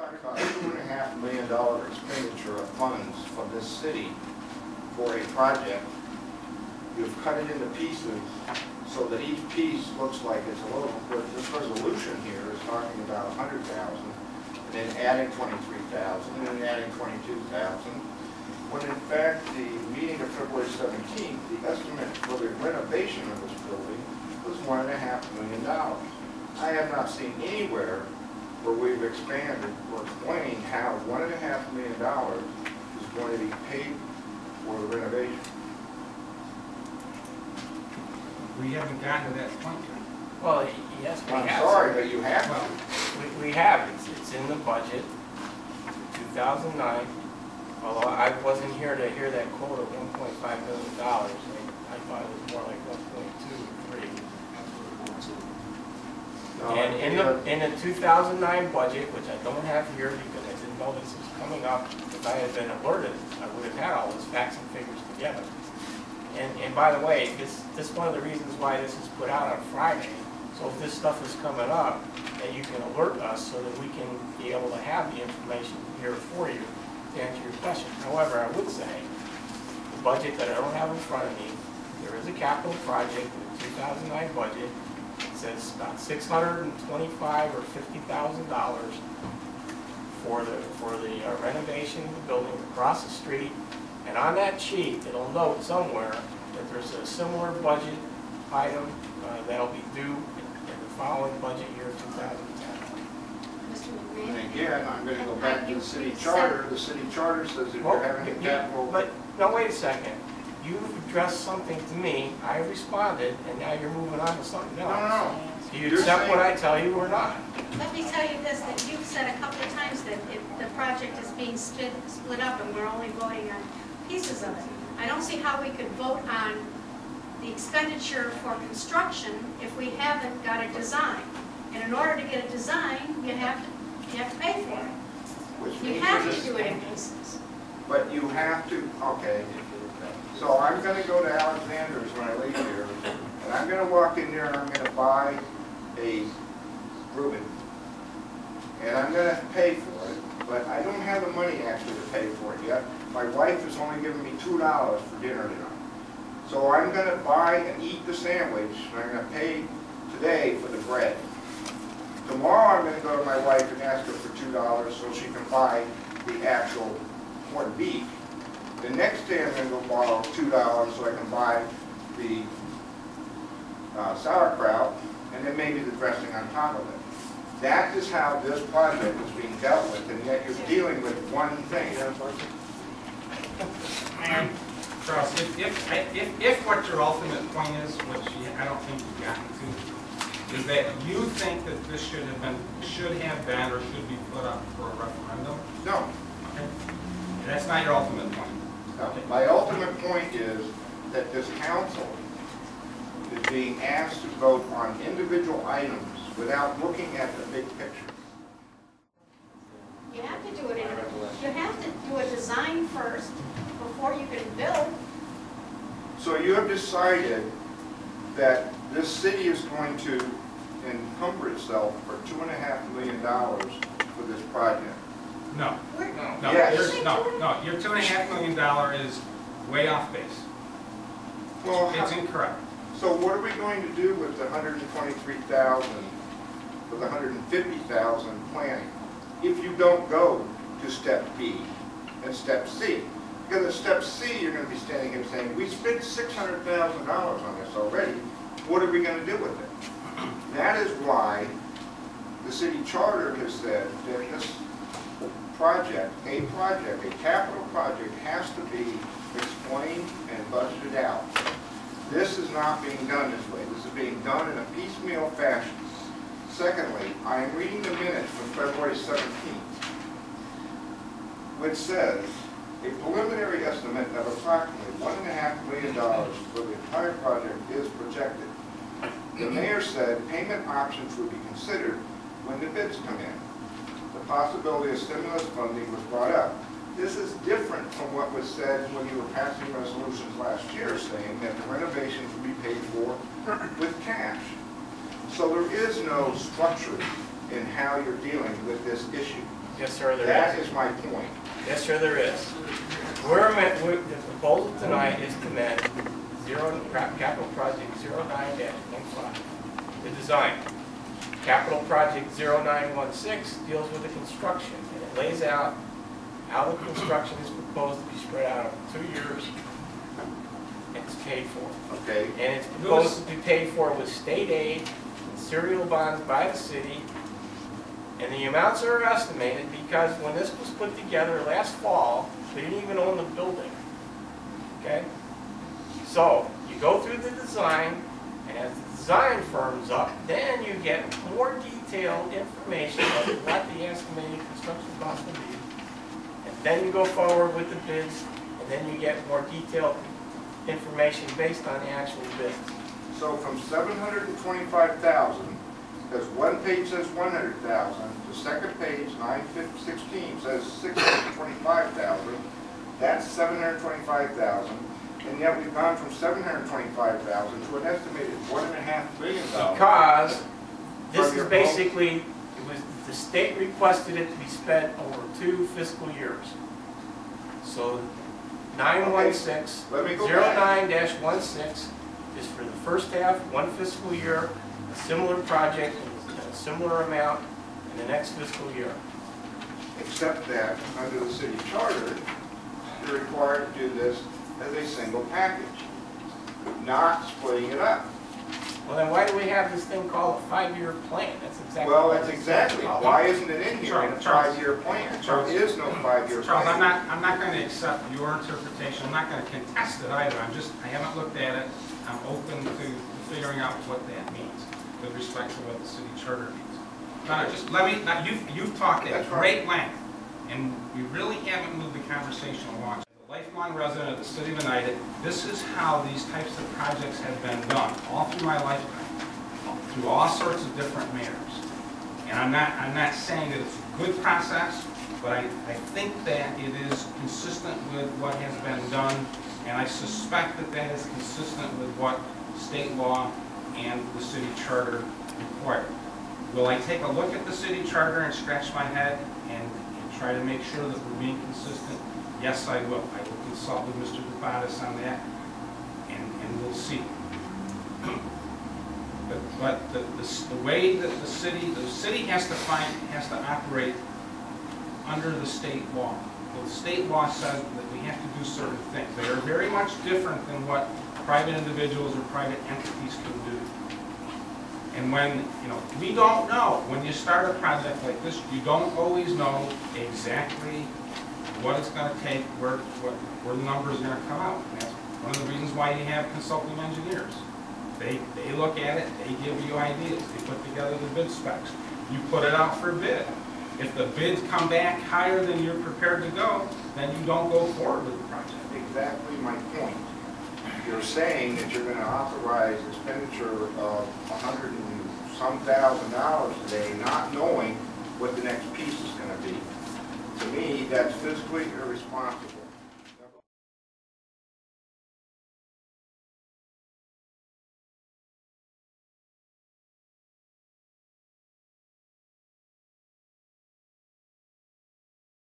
talking about $2.5 million expenditure of funds from this city for a project. You've cut it into pieces so that each piece looks like it's a little, but this resolution here is talking about 100,000, and then adding 23,000, and then adding 22,000. When in fact, the meeting of February 17th, the estimate for the renovation of this building was $1.5 million. I have not seen anywhere where we've expanded or explained how $1.5 million is going to be paid for the renovation. We haven't gotten to that point yet. Well, yes, we have. I'm sorry, but you have to. We have. It's in the budget, 2009. Although I wasn't here to hear that quote of $1.5 million. I thought it was more like 1.2 or 3. No, And in the 2009 budget, which I don't have here because I didn't know this was coming up, if I had been alerted, I would have had all those facts and figures together. And by the way, this is one of the reasons why this is put out on Friday. So if this stuff is coming up, that you can alert us so that we can be able to have the information here for you to answer your question. However, I would say the budget that I don't have in front of me, there is a capital project in the 2009 budget. It says about $625,000 or $50,000 for the renovation of the building across the street. And on that sheet, it'll note somewhere that there's a similar budget item that'll be due in the following budget year, 2010. And again, I'm going to go back to the city charter. The city charter says that you're having a capital. But no, wait a second. You addressed something to me, I responded, and now you're moving on to something else. No. Do you accept what I tell you or not? Let me tell you this, that you've said a couple of times that if the project is being split up and we're only voting on pieces of it. I don't see how we could vote on the expenditure for construction if we haven't got a design. And in order to get a design, you have to pay for it. Which You means have you're to just- do it in pieces. But you have to, okay. So I'm going to go to Alexander's when I leave here, and I'm going to walk in there and I'm going to buy a Reuben. And I'm going to pay for it, but I don't have the money actually to pay for it yet. My wife has only given me $2 for dinner tonight. So I'm going to buy and eat the sandwich, and I'm going to pay today for the bread. Tomorrow I'm going to go to my wife and ask her for $2 so she can buy the actual corned beef. The next day I'm going to go borrow $2 so I can buy the sauerkraut, and then maybe the dressing on top of it. That is how this project is being dealt with, and yet you're dealing with one thing. Charles, if what your ultimate point is, which I don't think you've gotten to, is that you think that this should have been or should be put up for a referendum? No. Okay. That's not your ultimate point. No. My ultimate point is that this council is being asked to vote on individual items without looking at the big picture. You have to do it you have to do a design first before you can build. So you have decided that this city is going to encumber itself for $2.5 million for this project. No. No, Yes. no. Your $2.5 million is way off base. Well, It's incorrect. so what are we going to do with the $123,000, with the $150,000 planning, if you don't go to step B and step C? Because at step C, you're going to be standing here saying, we spent $600,000 on this already. What are we going to do with it? That is why the city charter has said that this project, a capital project, has to be explained and budgeted out. This is not being done this way. This is being done in a piecemeal fashion. Secondly, I am reading the minutes from February 17th, which says, a preliminary estimate of approximately $1.5 million for the entire project is projected. The mayor said payment options would be considered when the bids come in. The possibility of stimulus funding was brought up. This is different from what was said when you were passing resolutions last year saying that the renovations would be paid for with cash. So there is no structure in how you're dealing with this issue. Yes, sir, there That is. is my point. Yes, sir, there is. The proposal tonight is to amend capital project 09-15, the design. Capital project 0916 deals with the construction, and it lays out how the construction is proposed to be spread out over 2 years, and it's paid for. Okay? And it's proposed to be paid for with state aid and serial bonds by the city. And the amounts are estimated because when this was put together last fall, they didn't even own the building. Okay? So, you go through the design, and as the design firms up, then you get more detailed information of what the estimated construction cost will be. And then you go forward with the bids, and then you get more detailed information based on the actual bids. So from 725,000, because one page says 100,000, the second page, 9/16, says 625,000, that's 725,000, and yet we've gone from 725,000 to an estimated $1.5 billion. Because this is basically, the state requested it to be spent over 2 fiscal years. So 916, Let me go back. 09-16 is for the first half, 1 fiscal year, a similar project, a similar amount in the next fiscal year. Except that, under the city charter, you're required to do this as a single package, not splitting it up. Well, then why do we have this thing called a 5-year plan? That's exactly. Well, what that's it's exactly. about. Why isn't it in here in a Charles. 5-year plan? There is no 5-year Charles, plan. I'm not going to accept your interpretation. I'm not going to contest it either. I haven't looked at it. I'm open to figuring out what that means with respect to what the city charter means. No, just let me. Now, you've talked at That's great length, and we really haven't moved the conversation along. As a lifelong resident of the city of Oneida, this is how these types of projects have been done all through my lifetime, through all sorts of different manners. And I'm not saying that it's a good process, but I think that it is consistent with what has been done, and I suspect that that is consistent with what state law and the city charter require. Will I take a look at the city charter and scratch my head and try to make sure that we're being consistent? Yes, I will. I will consult with Mr. DePatis on that, and we'll see. But the way that the city has to operate under the state law. The state law says that we have to do certain things. They are very much different than what private individuals or private entities can do. And when, we don't know, when you start a project like this, you don't always know exactly what it's going to take, where the numbers are going to come out. And that's one of the reasons why you have consulting engineers. They look at it, they give you ideas, they put together the bid specs. You put it out for bid. If the bids come back higher than you're prepared to go, then you don't go forward with the project. Exactly my point. You're saying that you're going to authorize expenditure of $100 and some thousand today, not knowing what the next piece is going to be. To me, that's fiscally irresponsible.